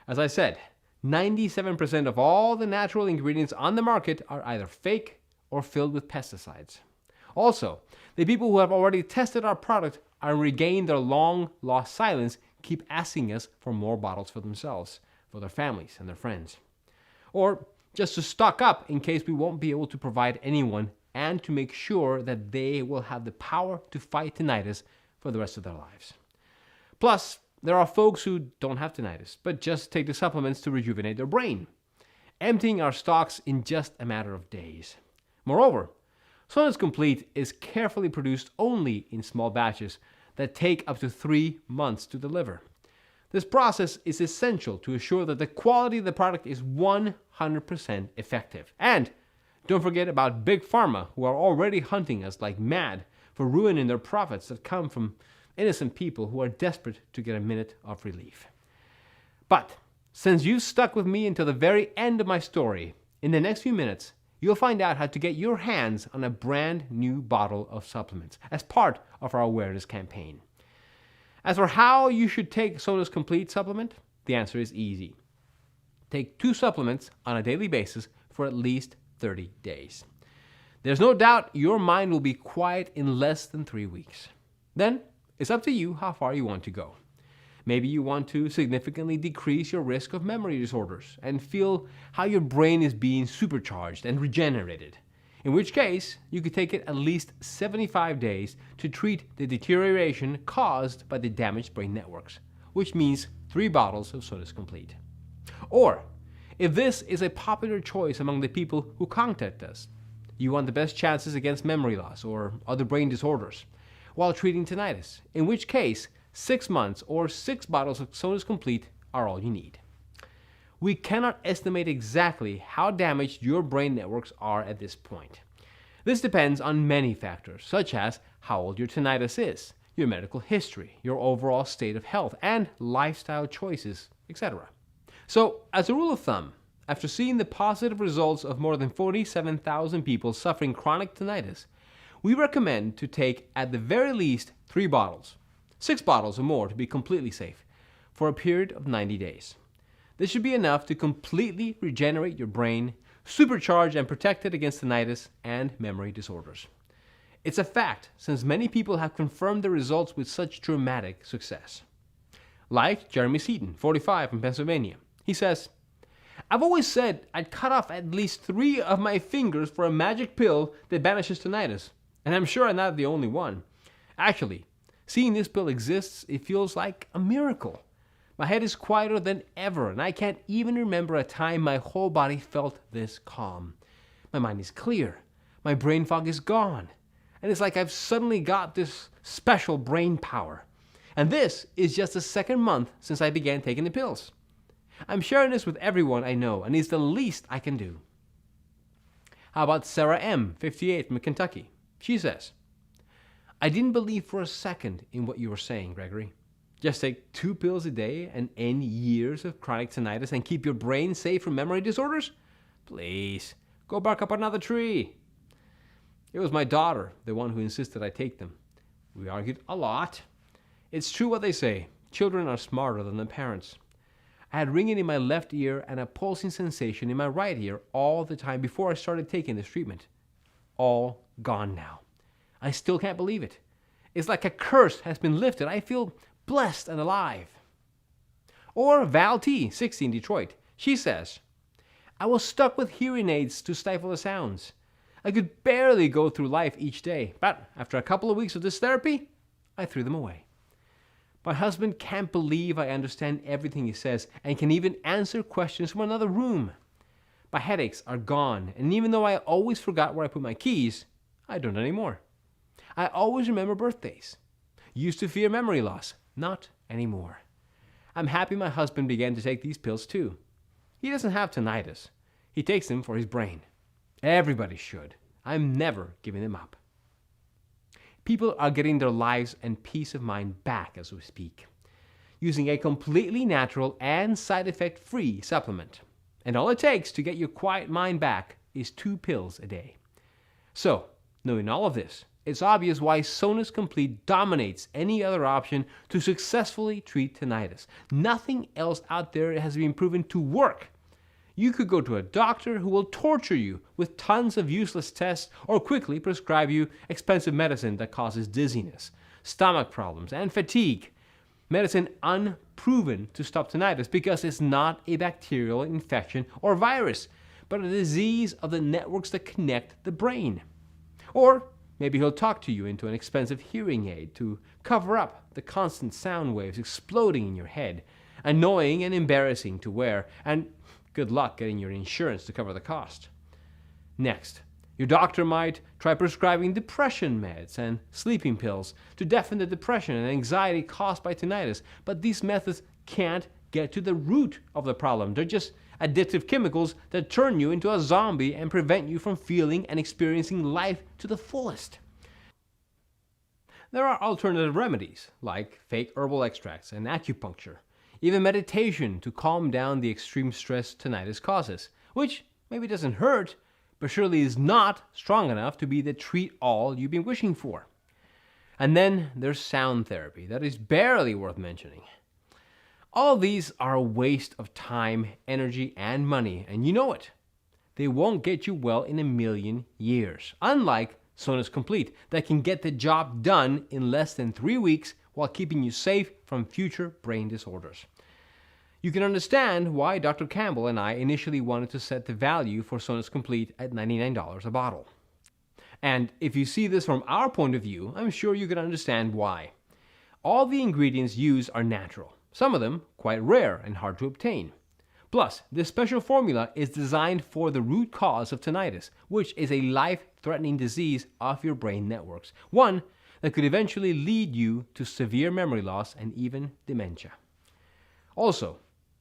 As I said, 97% of all the natural ingredients on the market are either fake or filled with pesticides. Also, the people who have already tested our product and regained their long-lost silence keep asking us for more bottles for themselves, for their families and their friends. Or just to stock up in case we won't be able to provide anyone, and to make sure that they will have the power to fight tinnitus for the rest of their lives. Plus, there are folks who don't have tinnitus, but just take the supplements to rejuvenate their brain, emptying our stocks in just a matter of days. Moreover, Sonus Complete is carefully produced only in small batches that take up to 3 months to deliver. This process is essential to assure that the quality of the product is 100% effective. And don't forget about Big Pharma, who are already hunting us like mad for ruining their profits that come from innocent people who are desperate to get a minute of relief. But since you've stuck with me until the very end of my story, in the next few minutes, you'll find out how to get your hands on a brand new bottle of supplements as part of our awareness campaign. As for how you should take Sonus Complete supplement, the answer is easy. Take 2 supplements on a daily basis for at least 30 days. There's no doubt your mind will be quiet in less than 3 weeks. Then, it's up to you how far you want to go. Maybe you want to significantly decrease your risk of memory disorders and feel how your brain is being supercharged and regenerated. in which case you could take it at least 75 days to treat the deterioration caused by the damaged brain networks, which means 3 bottles of Sonus Complete. Or, if this is a popular choice among the people who contact us, you want the best chances against memory loss or other brain disorders while treating tinnitus, in which case 6 months or 6 bottles of Sonus Complete are all you need. We cannot estimate exactly how damaged your brain networks are at this point. This depends on many factors, such as how old your tinnitus is, your medical history, your overall state of health, and lifestyle choices, etc. So, as a rule of thumb, after seeing the positive results of more than 47,000 people suffering chronic tinnitus, we recommend to take at the very least 3 bottles, 6 bottles or more to be completely safe, for a period of 90 days. This should be enough to completely regenerate your brain, supercharge and protect it against tinnitus and memory disorders. It's a fact, since many people have confirmed the results with such dramatic success. Like Jeremy Seaton, 45, from Pennsylvania. He says, "I've always said I'd cut off at least 3 of my fingers for a magic pill that banishes tinnitus, and I'm sure I'm not the only one. Actually, seeing this pill exists, it feels like a miracle. My head is quieter than ever, and I can't even remember a time my whole body felt this calm. My mind is clear, my brain fog is gone, and it's like I've suddenly got this special brain power. And this is just the 2nd month since I began taking the pills. I'm sharing this with everyone I know, and it's the least I can do." How about Sarah M., 58, from Kentucky? She says, "I didn't believe for a second in what you were saying, Gregory. Just take 2 pills a day and end years of chronic tinnitus and keep your brain safe from memory disorders? Please, go bark up another tree." It was my daughter, the one who insisted I take them. We argued a lot. It's true what they say, children are smarter than their parents. I had ringing in my left ear and a pulsing sensation in my right ear all the time before I started taking this treatment. All gone now. I still can't believe it. It's like a curse has been lifted. I feel blessed and alive." Or Val T., 60, in Detroit. She says, "I was stuck with hearing aids to stifle the sounds. I could barely go through life each day, but after a couple of weeks of this therapy, I threw them away. My husband can't believe I understand everything he says and can even answer questions from another room. My headaches are gone, and even though I always forgot where I put my keys, I don't anymore. I always remember birthdays. Used to fear memory loss. Not anymore. I'm happy my husband began to take these pills too. He doesn't have tinnitus. He takes them for his brain. Everybody should. I'm never giving them up." People are getting their lives and peace of mind back as we speak, using a completely natural and side effect free supplement. And all it takes to get your quiet mind back is 2 pills a day. So, knowing all of this, it's obvious why Sonus Complete dominates any other option to successfully treat tinnitus. Nothing else out there has been proven to work. You could go to a doctor who will torture you with tons of useless tests or quickly prescribe you expensive medicine that causes dizziness, stomach problems, and fatigue. Medicine unproven to stop tinnitus because it's not a bacterial infection or virus, but a disease of the networks that connect the brain. Or maybe he'll talk to you into an expensive hearing aid to cover up the constant sound waves exploding in your head, annoying and embarrassing to wear, and good luck getting your insurance to cover the cost. Next, your doctor might try prescribing depression meds and sleeping pills to deafen the depression and anxiety caused by tinnitus, but these methods can't get to the root of the problem. They're just addictive chemicals that turn you into a zombie and prevent you from feeling and experiencing life to the fullest. There are alternative remedies, like fake herbal extracts and acupuncture, even meditation to calm down the extreme stress tinnitus causes, which maybe doesn't hurt, but surely is not strong enough to be the treat-all you've been wishing for. And then there's sound therapy that is barely worth mentioning. All of these are a waste of time, energy, and money, and you know it. They won't get you well in a million years, unlike Sonus Complete, that can get the job done in less than 3 weeks while keeping you safe from future brain disorders. You can understand why Dr. Campbell and I initially wanted to set the value for Sonus Complete at $99 a bottle. And if you see this from our point of view, I'm sure you can understand why. All the ingredients used are natural, some of them quite rare and hard to obtain. Plus, this special formula is designed for the root cause of tinnitus, which is a life-threatening disease of your brain networks, one that could eventually lead you to severe memory loss and even dementia. Also,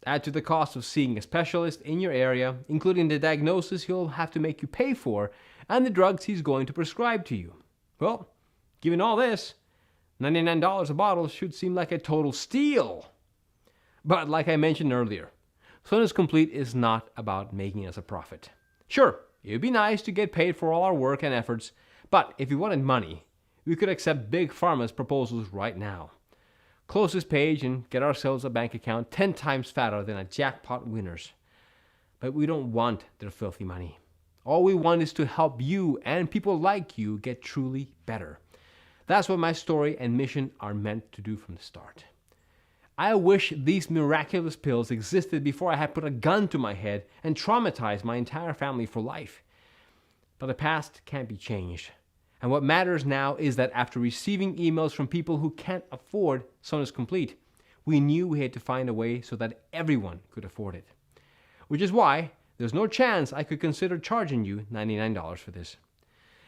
add to the cost of seeing a specialist in your area, including the diagnosis he'll have to make you pay for and the drugs he's going to prescribe to you. Well, given all this, $99 a bottle should seem like a total steal. But like I mentioned earlier, Sonus Complete is not about making us a profit. Sure, it would be nice to get paid for all our work and efforts, but if you wanted money, we could accept Big Pharma's proposals right now. Close this page and get ourselves a bank account 10 times fatter than a jackpot winner's. But we don't want their filthy money. All we want is to help you and people like you get truly better. That's what my story and mission are meant to do from the start. I wish these miraculous pills existed before I had put a gun to my head and traumatized my entire family for life. But the past can't be changed. And what matters now is that after receiving emails from people who can't afford Sonus Complete, we knew we had to find a way so that everyone could afford it. Which is why there's no chance I could consider charging you $99 for this.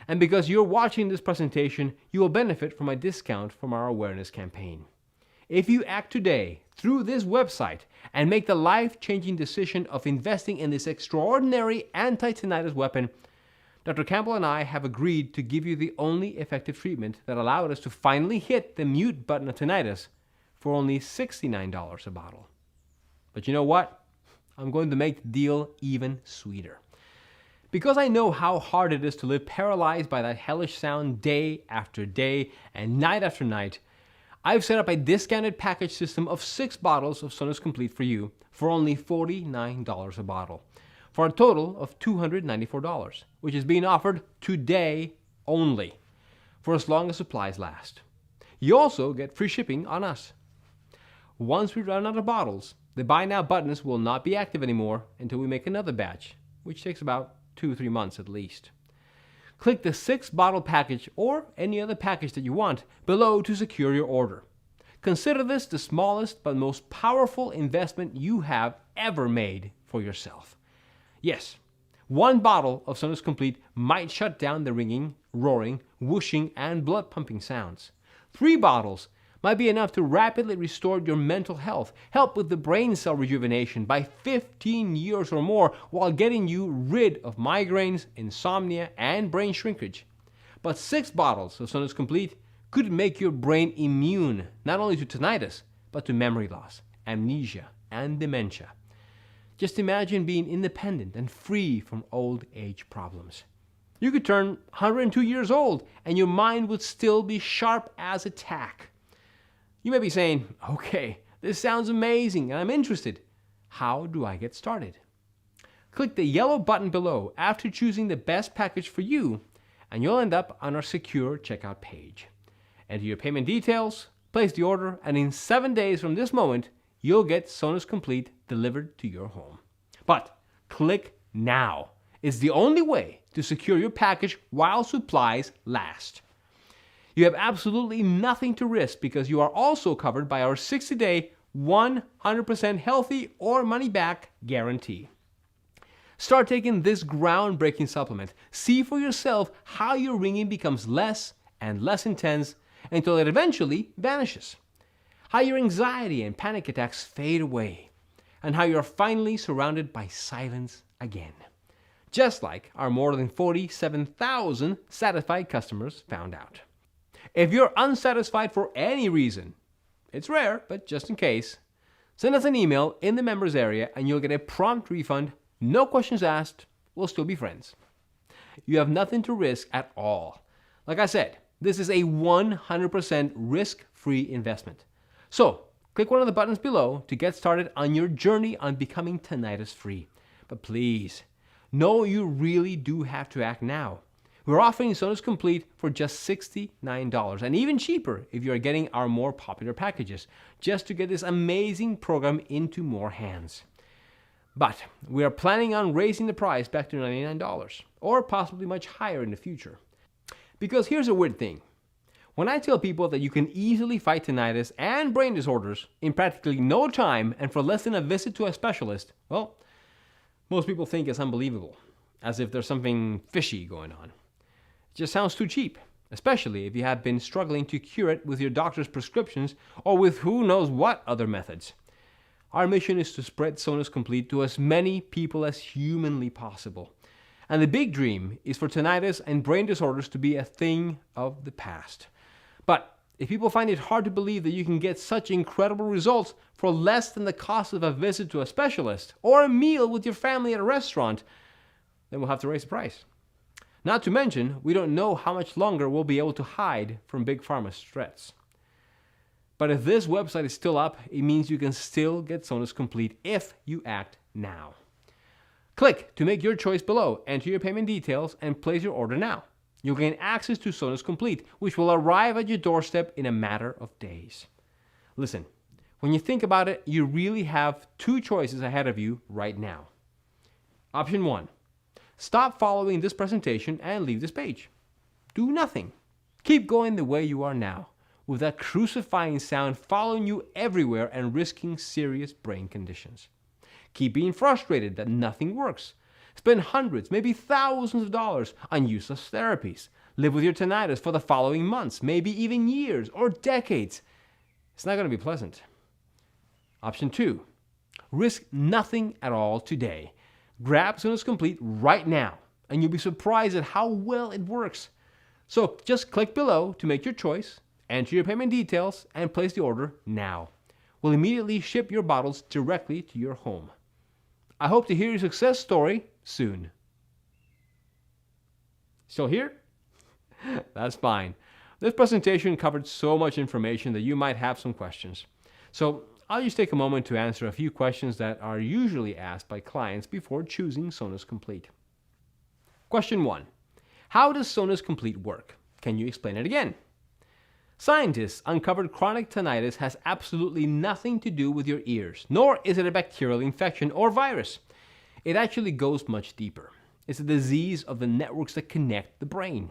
And because you're watching this presentation, you will benefit from a discount from our awareness campaign. If you act today through this website and make the life-changing decision of investing in this extraordinary anti-tinnitus weapon, Dr. Campbell and I have agreed to give you the only effective treatment that allowed us to finally hit the mute button of tinnitus for only $69 a bottle. But you know what? I'm going to make the deal even sweeter. Because I know how hard it is to live paralyzed by that hellish sound day after day and night after night, I've set up a discounted package system of 6 bottles of Sonus Complete for you for only $49 a bottle, for a total of $294, which is being offered today only, for as long as supplies last. You also get free shipping on us. Once we run out of bottles, the Buy Now buttons will not be active anymore until we make another batch, which takes about 2-3 months at least. Click the 6-bottle package or any other package that you want below to secure your order. Consider this the smallest but most powerful investment you have ever made for yourself. Yes, 1 bottle of Sonus Complete might shut down the ringing, roaring, whooshing, and blood-pumping sounds. 3 bottles might be enough to rapidly restore your mental health, help with the brain cell rejuvenation by 15 years or more while getting you rid of migraines, insomnia, and brain shrinkage. But 6 bottles of Sonus Complete could make your brain immune not only to tinnitus, but to memory loss, amnesia, and dementia. Just imagine being independent and free from old age problems. You could turn 102 years old and your mind would still be sharp as a tack. You may be saying, okay, this sounds amazing and I'm interested. How do I get started? Click the yellow button below after choosing the best package for you, and you'll end up on our secure checkout page. Enter your payment details, place the order, and in 7 days from this moment, you'll get Sonus Complete delivered to your home. But click now. It's the only way to secure your package while supplies last. You have absolutely nothing to risk because you are also covered by our 60-day, 100% healthy or money-back guarantee. Start taking this groundbreaking supplement. See for yourself how your ringing becomes less and less intense until it eventually vanishes. How your anxiety and panic attacks fade away. And how you're finally surrounded by silence again. Just like our more than 47,000 satisfied customers found out. If you're unsatisfied for any reason, it's rare, but just in case, send us an email in the members area and you'll get a prompt refund, no questions asked, we'll still be friends. You have nothing to risk at all. Like I said, this is a 100% risk-free investment. So, click one of the buttons below to get started on your journey on becoming tinnitus-free. But please, know you really do have to act now. We're offering Sonus Complete for just $69 and even cheaper if you're getting our more popular packages, just to get this amazing program into more hands. But we are planning on raising the price back to $99 or possibly much higher in the future. Because here's a weird thing. When I tell people that you can easily fight tinnitus and brain disorders in practically no time and for less than a visit to a specialist, well, most people think it's unbelievable, as if there's something fishy going on. It just sounds too cheap, especially if you have been struggling to cure it with your doctor's prescriptions or with who knows what other methods. Our mission is to spread Sonus Complete to as many people as humanly possible. And the big dream is for tinnitus and brain disorders to be a thing of the past. But if people find it hard to believe that you can get such incredible results for less than the cost of a visit to a specialist or a meal with your family at a restaurant, then we'll have to raise the price. Not to mention, we don't know how much longer we'll be able to hide from Big Pharma's threats. But if this website is still up, it means you can still get Sonus Complete if you act now. Click to make your choice below, enter your payment details, and place your order now. You'll gain access to Sonus Complete, which will arrive at your doorstep in a matter of days. Listen, when you think about it, you really have two choices ahead of you right now. Option 1. Stop following this presentation and leave this page. Do nothing. Keep going the way you are now, with that crucifying sound following you everywhere and risking serious brain conditions. Keep being frustrated that nothing works. Spend hundreds, maybe thousands of dollars on useless therapies. Live with your tinnitus for the following months, maybe even years or decades. It's not going to be pleasant. Option 2. Risk nothing at all today. Grab Sonus Complete right now, and you'll be surprised at how well it works. So just click below to make your choice, enter your payment details, and place the order now. We'll immediately ship your bottles directly to your home. I hope to hear your success story soon. Still here? That's fine. This presentation covered so much information that you might have some questions. So I'll just take a moment to answer a few questions that are usually asked by clients before choosing Sonus Complete. Question 1. How does Sonus Complete work? Can you explain it again? Scientists uncovered chronic tinnitus has absolutely nothing to do with your ears, nor is it a bacterial infection or virus. It actually goes much deeper. It's a disease of the networks that connect the brain.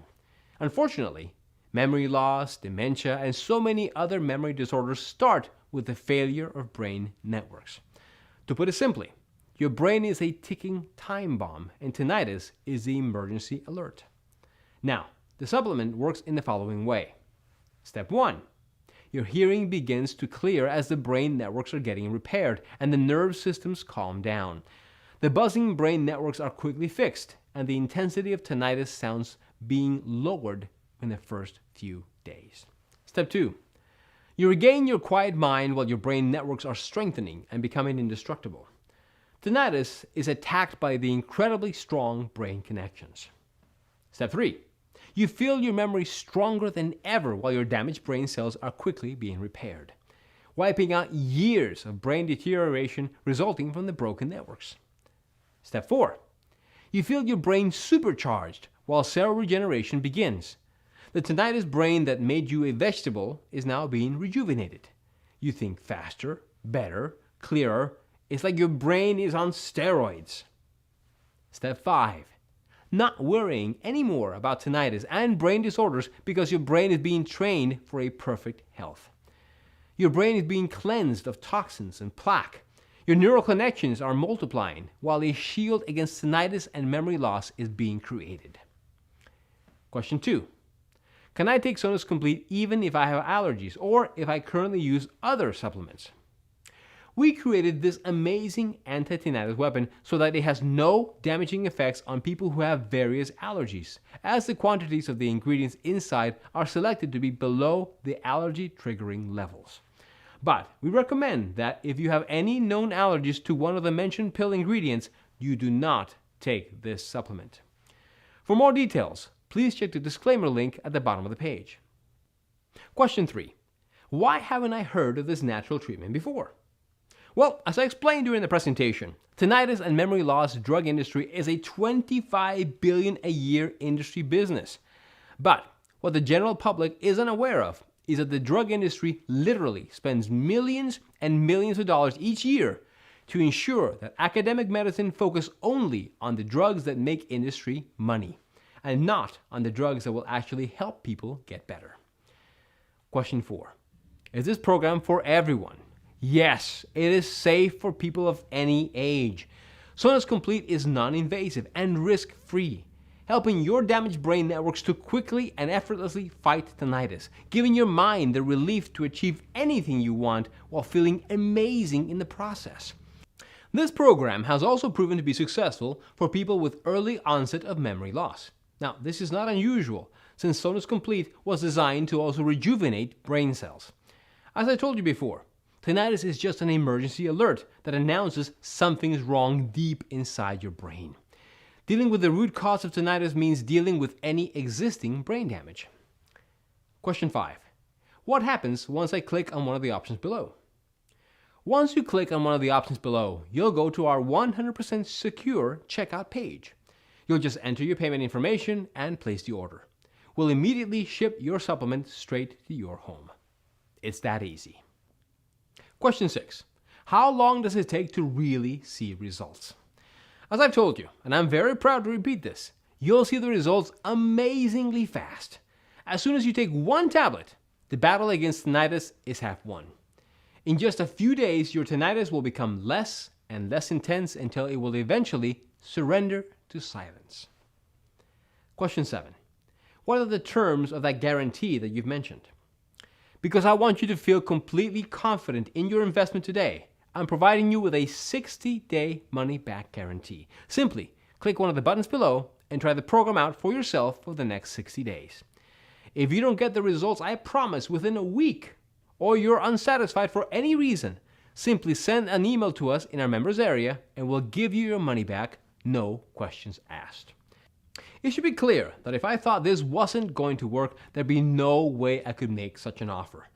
Unfortunately, memory loss, dementia, and so many other memory disorders start with the failure of brain networks. To put it simply, your brain is a ticking time bomb, and tinnitus is the emergency alert. Now, the supplement works in the following way. Step 1. Your hearing begins to clear as the brain networks are getting repaired and the nerve systems calm down. The buzzing brain networks are quickly fixed, and the intensity of tinnitus sounds being lowered in the first few days. Step 2. You regain your quiet mind while your brain networks are strengthening and becoming indestructible. Tinnitus is attacked by the incredibly strong brain connections. Step 3. You feel your memory stronger than ever while your damaged brain cells are quickly being repaired, wiping out years of brain deterioration resulting from the broken networks. Step 4. You feel your brain supercharged while cell regeneration begins. The tinnitus brain that made you a vegetable is now being rejuvenated. You think faster, better, clearer. It's like your brain is on steroids. Step 5. Not worrying anymore about tinnitus and brain disorders because your brain is being trained for a perfect health. Your brain is being cleansed of toxins and plaque. Your neural connections are multiplying while a shield against tinnitus and memory loss is being created. Question 2. Can I take Sonus Complete even if I have allergies or if I currently use other supplements? We created this amazing anti-tinnitus weapon so that it has no damaging effects on people who have various allergies, as the quantities of the ingredients inside are selected to be below the allergy triggering levels. But we recommend that if you have any known allergies to one of the mentioned pill ingredients, you do not take this supplement. For more details, please check the disclaimer link at the bottom of the page. Question 3. Why haven't I heard of this natural treatment before? Well, as I explained during the presentation, tinnitus and memory loss drug industry is a $25 billion a year industry business. But what the general public isn't aware of is that the drug industry literally spends millions and millions of dollars each year to ensure that academic medicine focus only on the drugs that make industry money. and not on the drugs that will actually help people get better. Question 4. Is this program for everyone? Yes, it is safe for people of any age. Sonus Complete is non-invasive and risk-free, helping your damaged brain networks to quickly and effortlessly fight tinnitus, giving your mind the relief to achieve anything you want while feeling amazing in the process. This program has also proven to be successful for people with early onset of memory loss. Now, this is not unusual, since Sonus Complete was designed to also rejuvenate brain cells. As I told you before, tinnitus is just an emergency alert that announces something is wrong deep inside your brain. Dealing with the root cause of tinnitus means dealing with any existing brain damage. Question 5. What happens once I click on one of the options below? Once you click on one of the options below, you'll go to our 100% secure checkout page. You'll just enter your payment information and place the order. We'll immediately ship your supplement straight to your home. It's that easy. Question 6. How long does it take to really see results? As I've told you, and I'm very proud to repeat this, you'll see the results amazingly fast. As soon as you take one tablet, the battle against tinnitus is half won. In just a few days, your tinnitus will become less and less intense until it will eventually surrender to silence. Question 7. What are the terms of that guarantee that you've mentioned? Because I want you to feel completely confident in your investment today, I'm providing you with a 60-day money-back guarantee. Simply click one of the buttons below and try the program out for yourself for the next 60 days. If you don't get the results I promise within a week, or you're unsatisfied for any reason, simply send an email to us in our members area and we'll give you your money back, no questions asked. It should be clear that if I thought this wasn't going to work, there'd be no way I could make such an offer.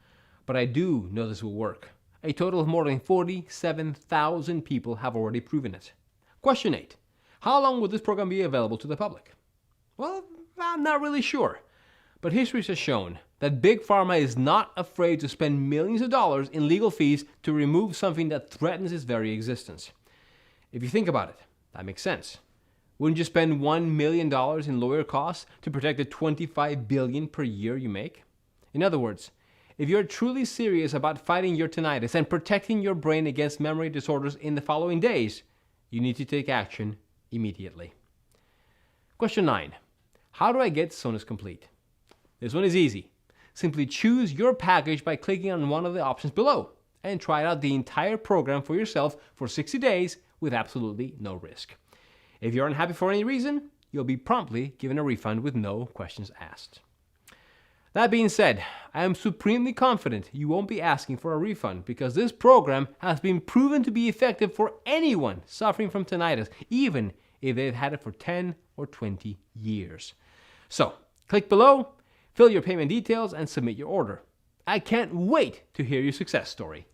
But I do know this will work. A total of more than 47,000 people have already proven it. Question 8. How long will this program be available to the public? Well, I'm not really sure. But history has shown that Big Pharma is not afraid to spend millions of dollars in legal fees to remove something that threatens its very existence. If you think about it, that makes sense. Wouldn't you spend $1 million in lawyer costs to protect the $25 billion per year you make? In other words, if you're truly serious about fighting your tinnitus and protecting your brain against memory disorders in the following days, you need to take action immediately. Question 9. How do I get Sonus Complete? This one is easy. Simply choose your package by clicking on one of the options below and try out the entire program for yourself for 60 days with absolutely no risk. If you're unhappy for any reason, you'll be promptly given a refund with no questions asked. That being said, I am supremely confident you won't be asking for a refund because this program has been proven to be effective for anyone suffering from tinnitus, even if they've had it for 10 or 20 years. So, click below, fill your payment details, and submit your order. I can't wait to hear your success story.